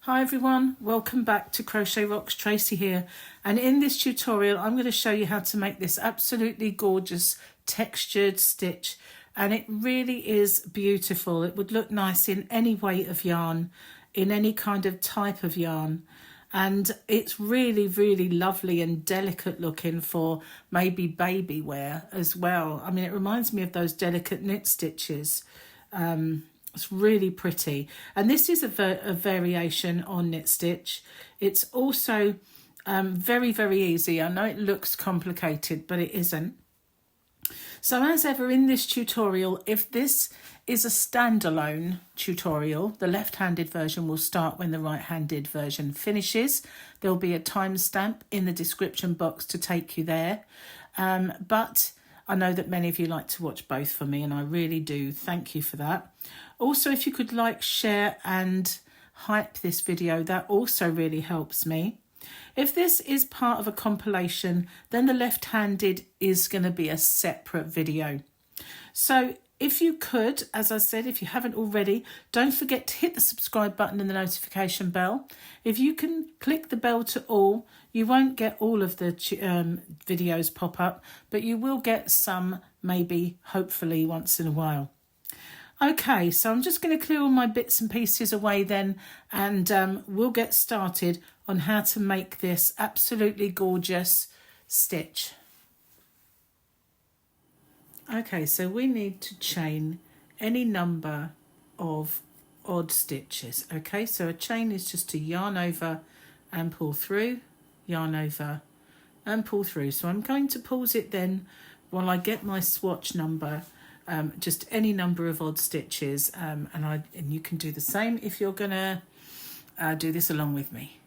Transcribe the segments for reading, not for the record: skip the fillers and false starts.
Hi everyone, welcome back to Crochet Rocks. Tracy here, and in this tutorial I'm going to show you how to make this absolutely gorgeous textured stitch, and it really is beautiful. It would look nice in any weight of yarn, in any kind of type of yarn, and it's really lovely and delicate looking for maybe baby wear as well. I mean, it reminds me of those delicate knit stitches. It's really pretty, and this is a variation on knit stitch. It's also very easy. I know it looks complicated, but it isn't. So as ever in this tutorial, if this is a standalone tutorial, the left-handed version will start when the right-handed version finishes. There'll be a timestamp in the description box to take you there, but I know that many of you like to watch both for me, and I really do. Thank you for that. Also, if you could like, share and hype this video, that also really helps me. If this is part of a compilation, then the left-handed is going to be a separate video. So if you could, as I said, if you haven't already, don't forget to hit the subscribe button and the notification bell. If you can click the bell to all, you won't get all of the videos pop up, but you will get some, maybe, hopefully, once in a while. Okay, so I'm just going to clear all my bits and pieces away then, and we'll get started on how to make this absolutely gorgeous stitch. Okay, so we need to chain any number of odd stitches. Okay, so a chain is just to yarn over and pull through, yarn over and pull through. So I'm going to pause it then while I get my swatch number, just any number of odd stitches, and you can do the same if you're gonna do this along with me.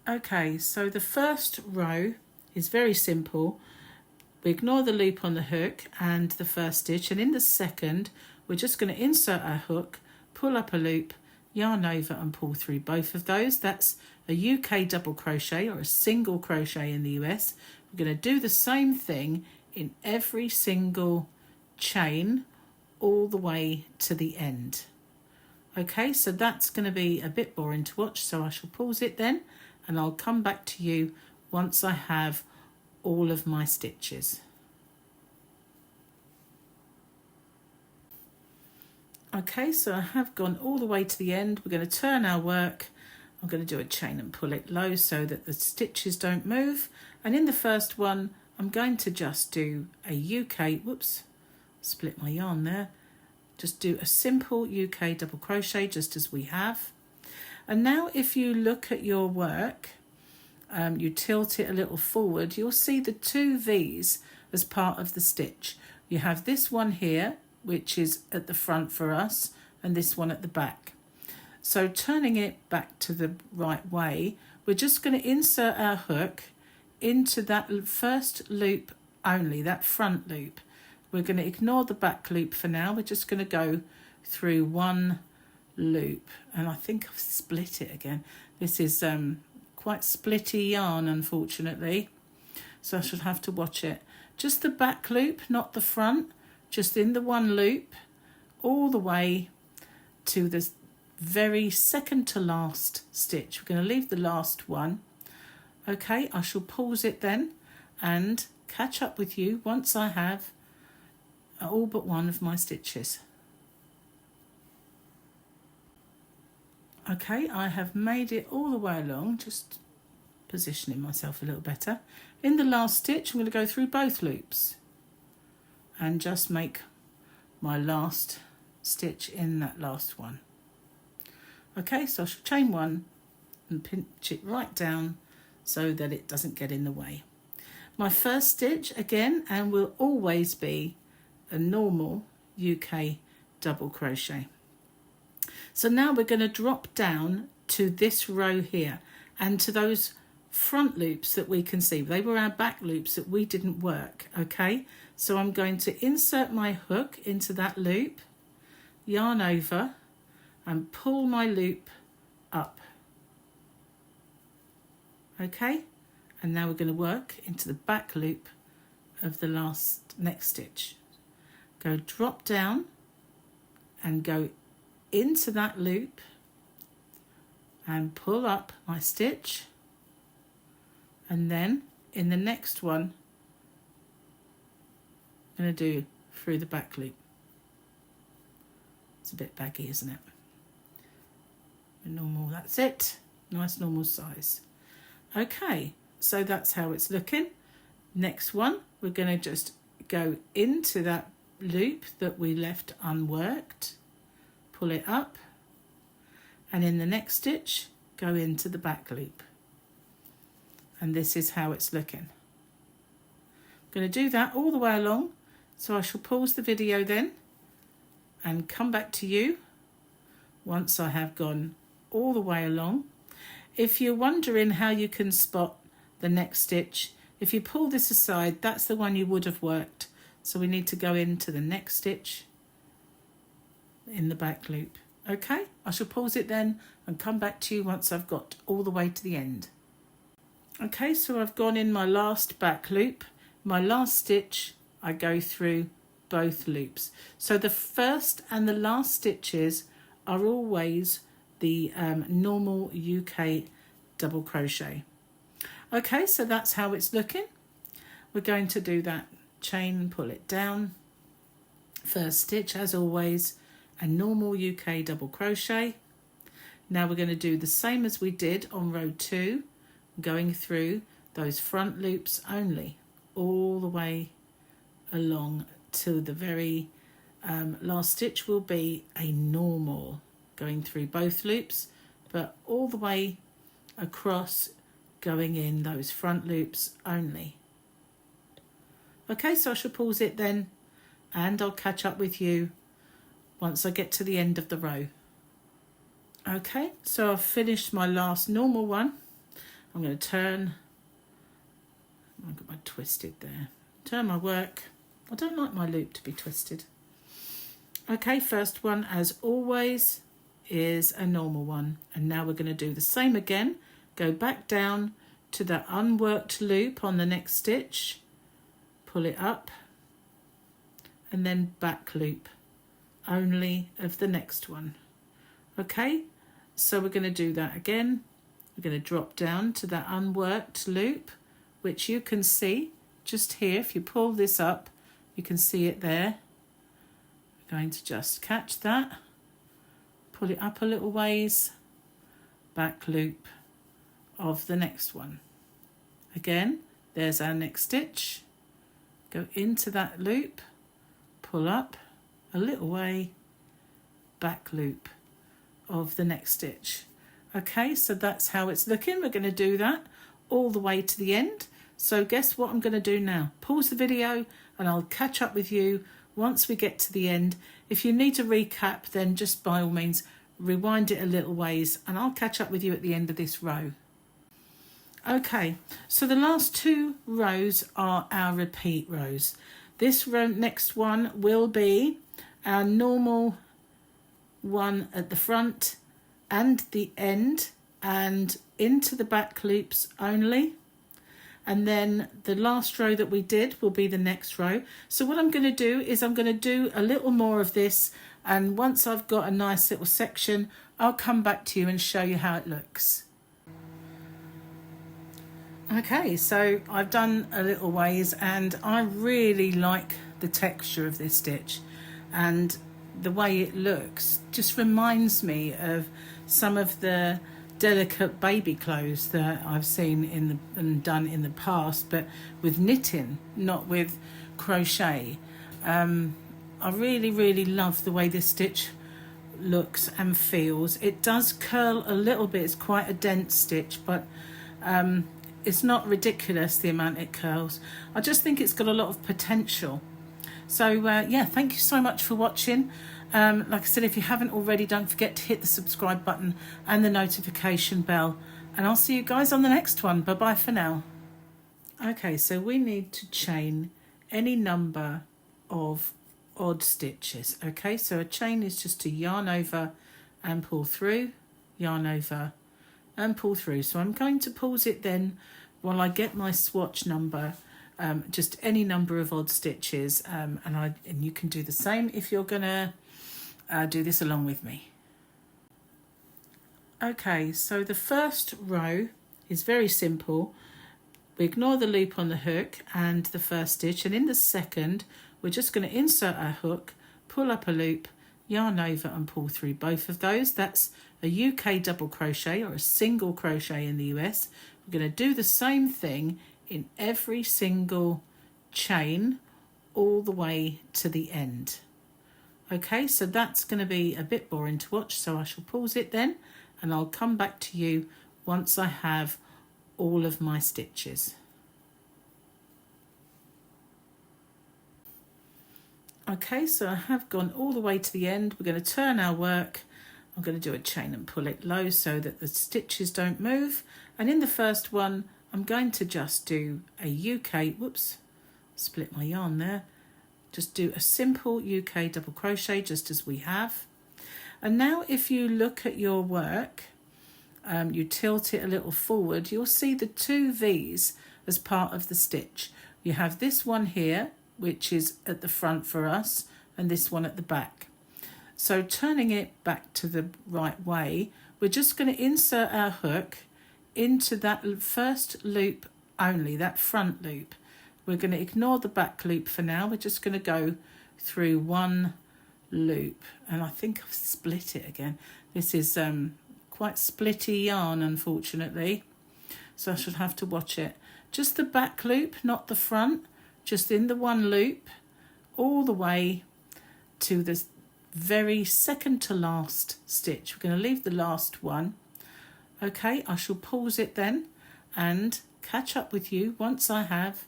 Okay, so the first row is very simple. We ignore the loop on the hook and the first stitch, and in the second we're just going to insert our hook, pull up a loop, yarn over and pull through both of those. That's a UK double crochet or a single crochet in the US. We're going to do the same thing in every single chain all the way to the end. Okay, so that's going to be a bit boring to watch, so I shall pause it then, and I'll come back to you once I have all of my stitches. Okay, so I have gone all the way to the end. We're going to turn our work. I'm going to do a chain and pull it low so that the stitches don't move, and in the first one I'm going to just do a UK, whoops, split my yarn there, just do a simple UK double crochet just as we have. And now if you look at your work, you tilt it a little forward, you'll see the two V's as part of the stitch. You have this one here, which is at the front for us, and this one at the back. So turning it back to the right way, we're just going to insert our hook into that first loop only, that front loop. We're going to ignore the back loop for now. We're just going to go through one loop, and I think I've split it again. This is quite splitty yarn, unfortunately, so I should have to watch it. Just the back loop, not the front, just in the one loop all the way to the very second to last stitch. We're going to leave the last one. Okay, I shall pause it then and catch up with you once I have all but one of my stitches. Okay, I have made it all the way along, just positioning myself a little better. In the last stitch, I'm going to go through both loops and just make my last stitch in that last one. Okay, so I shall chain one and pinch it right down so that it doesn't get in the way. My first stitch again, and will always be a normal UK double crochet. So now we're going to drop down to this row here and to those front loops that we can see. They were our back loops that we didn't work. Okay, so I'm going to insert my hook into that loop, yarn over and pull my loop up. Okay, and now we're going to work into the back loop of the next stitch. Go drop down and go into that loop, and pull up my stitch, and then in the next one I'm going to do through the back loop. It's a bit baggy, isn't it? Normal, that's it. Nice normal size. Okay, so that's how it's looking. Next one, we're going to just go into that loop that we left unworked, pull it up, and in the next stitch go into the back loop, and this is how it's looking. I'm going to do that all the way along, so I shall pause the video then and come back to you once I have gone all the way along. If you're wondering how you can spot the next stitch, if you pull this aside, that's the one you would have worked. So we need to go into the next stitch in the back loop. Okay, I shall pause it then and come back to you once I've got all the way to the end. Okay, so I've gone in my last back loop. My last stitch, I go through both loops. So the first and the last stitches are always the normal UK double crochet. Okay, so that's how it's looking. We're going to do that chain, pull it down, first stitch as always, a normal UK double crochet. Now we're going to do the same as we did on row 2, going through those front loops only all the way along to the very last stitch will be a normal, going through both loops, but all the way across, going in those front loops only. Okay, so I shall pause it then and I'll catch up with you once I get to the end of the row. Okay, so I've finished my last normal one. I'm going to turn, I've got my twisted there, turn my work. I don't like my loop to be twisted. Okay, first one as always is a normal one, and now we're going to do the same again. Go back down to the unworked loop on the next stitch, pull it up, and then back loop only of the next one. Okay, so we're going to do that again. We're going to drop down to that unworked loop, which you can see just here. If you pull this up, you can see it there. We're going to just catch that, pull it up a little ways, back loop of the next one. Again, there's our next stitch. Go into that loop, pull up a little way, back loop of the next stitch. Okay, so that's how it's looking. We're going to do that all the way to the end. So guess what I'm going to do now? Pause the video and I'll catch up with you once we get to the end. If you need to recap, then just by all means rewind it a little ways and I'll catch up with you at the end of this row. Okay, so the last 2 rows are our repeat rows. This row, next one will be our normal one at the front and the end and into the back loops only. And then the last row that we did will be the next row. So what I'm going to do is I'm going to do a little more of this, and once I've got a nice little section, I'll come back to you and show you how it looks. Okay, so I've done a little ways and I really like the texture of this stitch, and the way it looks just reminds me of some of the delicate baby clothes that I've seen and done in the past, but with knitting, not with crochet. I really love the way this stitch looks and feels. It does curl a little bit, it's quite a dense stitch, but it's not ridiculous the amount it curls. I just think it's got a lot of potential. So yeah, thank you so much for watching. Like I said, if you haven't already, don't forget to hit the subscribe button and the notification bell, and I'll see you guys on the next one. Bye bye for now. Okay, so we need to chain any number of odd stitches. Okay, so a chain is just to yarn over and pull through, yarn over and pull through. So I'm going to pause it then while I get my swatch number, just any number of odd stitches, and you can do the same if you're gonna do this along with me. Okay, so the first row is very simple. We ignore the loop on the hook and the first stitch, and in the second we're just going to insert our hook, pull up a loop, yarn over and pull through both of those. That's a UK double crochet or a single crochet in the US. We're going to do the same thing in every single chain all the way to the end. Okay, so that's going to be a bit boring to watch, so I shall pause it then and I'll come back to you once I have all of my stitches. Okay, so I have gone all the way to the end. We're going to turn our work. I'm going to do a chain and pull it low so that the stitches don't move. And in the first one, I'm going to just do a UK, whoops, split my yarn there. Just do a simple UK double crochet just as we have. And now if you look at your work, you tilt it a little forward, you'll see the two V's as part of the stitch. You have this one here, which is at the front for us, and this one at the back. So turning it back to the right way, we're just going to insert our hook into that first loop only, that front loop. We're going to ignore the back loop for now. We're just going to go through one loop, and I think I've split it again. This is quite splitty yarn, unfortunately, so I should have to watch it. Just the back loop, not the front, just in the one loop all the way to the very second to last stitch. We're going to leave the last one. Okay, I shall pause it then and catch up with you once I have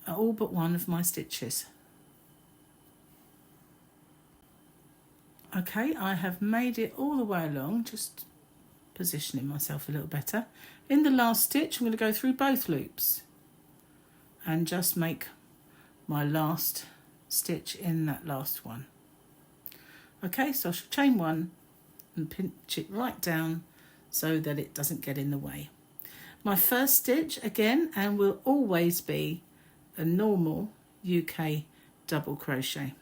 all but one of my stitches. Okay, I have made it all the way along, just positioning myself a little better. In the last stitch, I'm going to go through both loops and just make my last stitch in that last one. Okay, so I shall chain one and pinch it right down so that it doesn't get in the way. My first stitch again, and will always be a normal UK double crochet.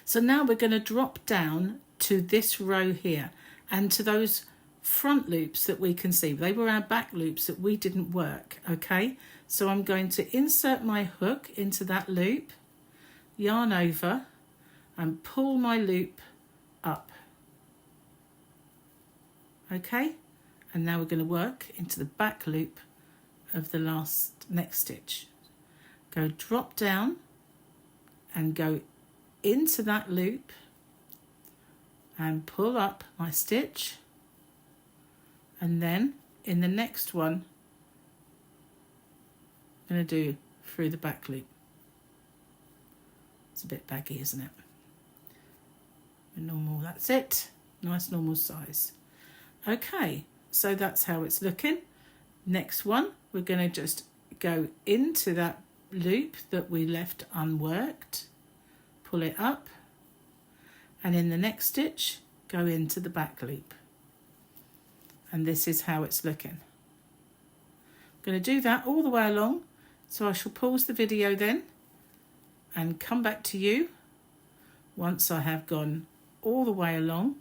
So now we're going to drop down to this row here and to those front loops that we can see. They were our back loops that we didn't work, okay? So I'm going to insert my hook into that loop, yarn over and pull my loop up. Okay? And now we're going to work into the back loop of the next stitch. Go drop down and go into that loop and pull up my stitch, and then in the next one I'm going to do through the back loop. It's a bit baggy, isn't it? Normal, that's it. Nice normal size. Okay, so that's how it's looking. Next one, we're going to just go into that loop that we left unworked, pull it up, and in the next stitch go into the back loop, and this is how it's looking. I'm going to do that all the way along, so I shall pause the video then and come back to you once I have gone all the way along.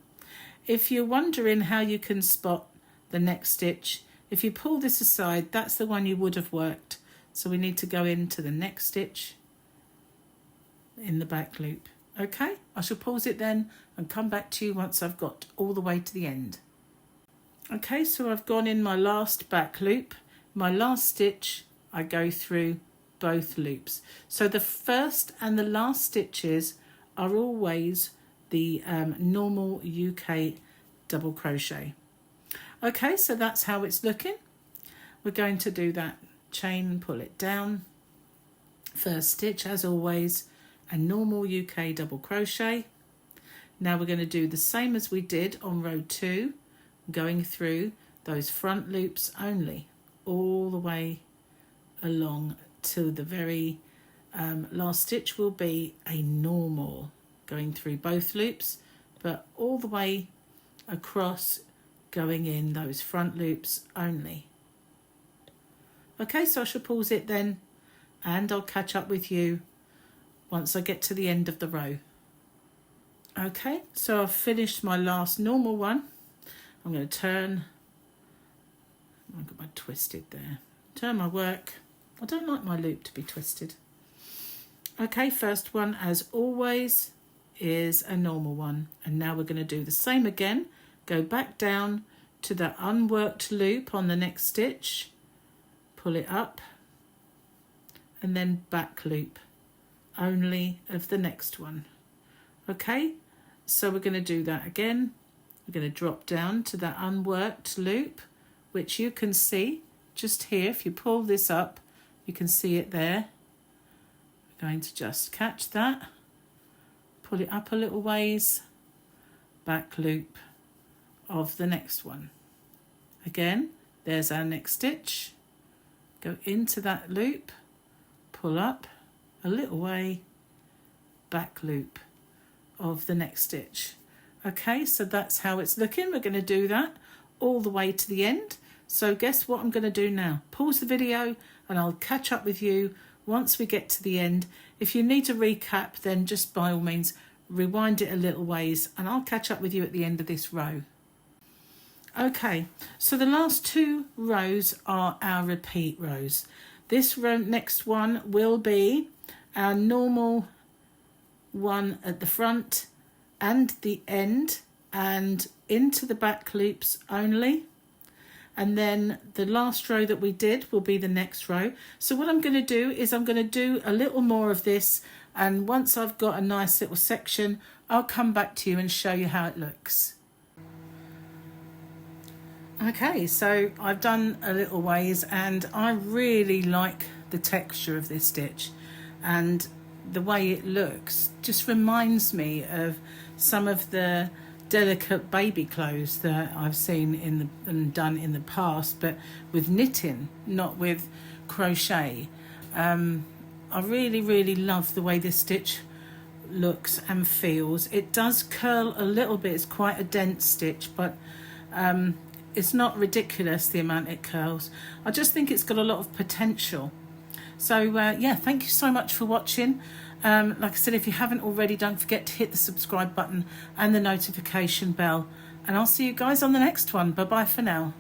If you're wondering how you can spot the next stitch, if you pull this aside, that's the one you would have worked, so we need to go into the next stitch in the back loop. Okay, I shall pause it then and come back to you once I've got all the way to the end. Okay, so I've gone in my last back loop. My last stitch, I go through both loops. So the first and the last stitches are always the normal UK double crochet. Okay, so that's how it's looking. We're going to do that chain, pull it down, first stitch as always, a normal UK double crochet. Now we're going to do the same as we did on row 2, going through those front loops only all the way along to the very last stitch will be a normal, going through both loops but all the way across, going in those front loops only. Okay, so I shall pause it then and I'll catch up with you once I get to the end of the row. Okay, so I've finished my last normal one. I'm going to turn, I've got my twisted there, turn my work. I don't like my loop to be twisted. Okay, first one as always is a normal one, and now we're going to do the same again. Go back down to that unworked loop on the next stitch, pull it up, and then back loop only of the next one. Okay, so we're going to do that again. We're going to drop down to that unworked loop, which you can see just here. If you pull this up, you can see it there. We're going to just catch that, pull it up a little ways, back loop of the next one. Again, there's our next stitch. Go into that loop, pull up a little way, back loop of the next stitch. Okay, so that's how it's looking. We're going to do that all the way to the end. So guess what I'm going to do now? Pause the video and I'll catch up with you once we get to the end. If you need to recap, then just by all means rewind it a little ways and I'll catch up with you at the end of this row. Okay, so the last 2 rows are our repeat rows. This row, next one will be our normal one at the front and the end and into the back loops only. And then the last row that we did will be the next row. So what I'm going to do is I'm going to do a little more of this, and once I've got a nice little section, I'll come back to you and show you how it looks. Okay, so I've done a little ways and I really like the texture of this stitch, and the way it looks just reminds me of some of the delicate baby clothes that I've seen and done in the past, but with knitting, not with crochet. I really love the way this stitch looks and feels. It does curl a little bit. It's quite a dense stitch, but it's not ridiculous the amount it curls. I just think it's got a lot of potential. So yeah, thank you so much for watching. Like I said, if you haven't already, don't forget to hit the subscribe button and the notification bell. And I'll see you guys on the next one. Bye bye for now.